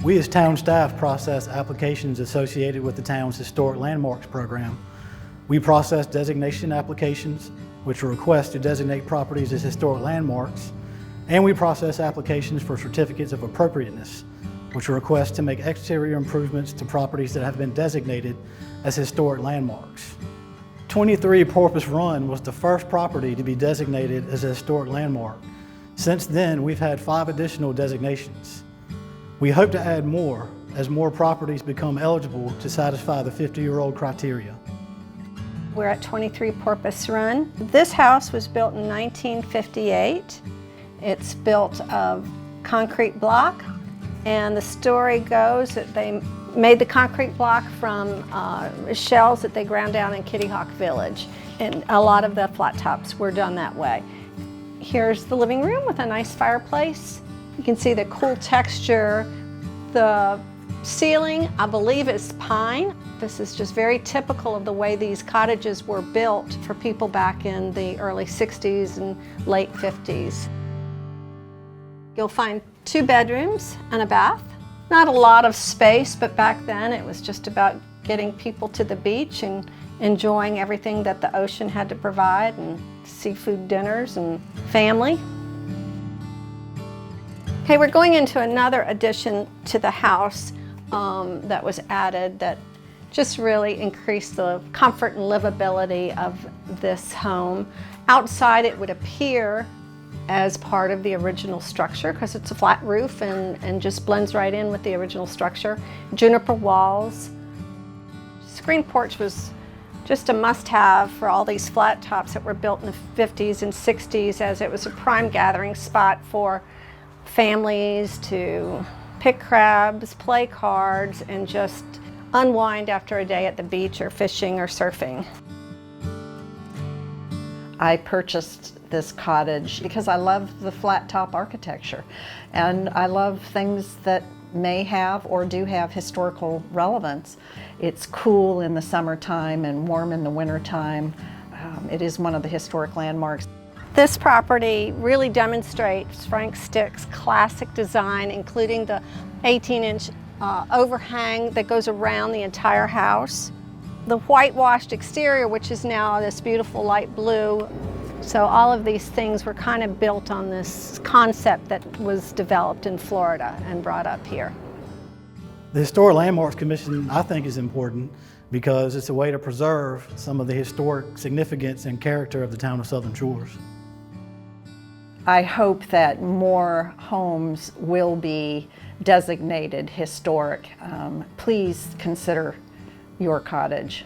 We as town staff process applications associated with the town's Historic Landmarks program. We process designation applications, which are requests to designate properties as historic landmarks, and we process applications for certificates of appropriateness, which are requests to make exterior improvements to properties that have been designated as historic landmarks. 23 Porpoise Run was the first property to be designated as a historic landmark. Since then, we've had 5 additional designations. We hope to add more as more properties become eligible to satisfy the 50-year-old criteria. We're at 23 Porpoise Run. This house was built in 1958. It's built of concrete block, and the story goes that they made the concrete block from shells that they ground down in Kitty Hawk Village, and a lot of the flat tops were done that way. Here's the living room with a nice fireplace. You can see the cool texture. The ceiling, I believe, is pine. This is just very typical of the way these cottages were built for people back in the early 60s and late 50s. You'll find 2 bedrooms and a bath. Not a lot of space, but back then it was just about getting people to the beach and enjoying everything that the ocean had to provide, and seafood dinners and family. Okay, we're going into another addition to the house that was added that just really increased the comfort and livability of this home. Outside it would appear as part of the original structure because it's a flat roof and just blends right in with the original structure. Juniper walls. Screen porch was just a must-have for all these flat tops that were built in the 50s and 60s, as it was a prime gathering spot for families to pick crabs, play cards, and just unwind after a day at the beach or fishing or surfing. I purchased this cottage because I love the flat top architecture, and I love things that may have or do have historical relevance. It's cool in the summertime and warm in the wintertime. It is one of the historic landmarks. This property really demonstrates Frank Stick's classic design, including the 18-inch overhang that goes around the entire house. The whitewashed exterior, which is now this beautiful light blue. So all of these things were kind of built on this concept that was developed in Florida and brought up here. The Historic Landmarks Commission, I think, is important because it's a way to preserve some of the historic significance and character of the town of Southern Shores. I hope that more homes will be designated historic. Please consider your cottage.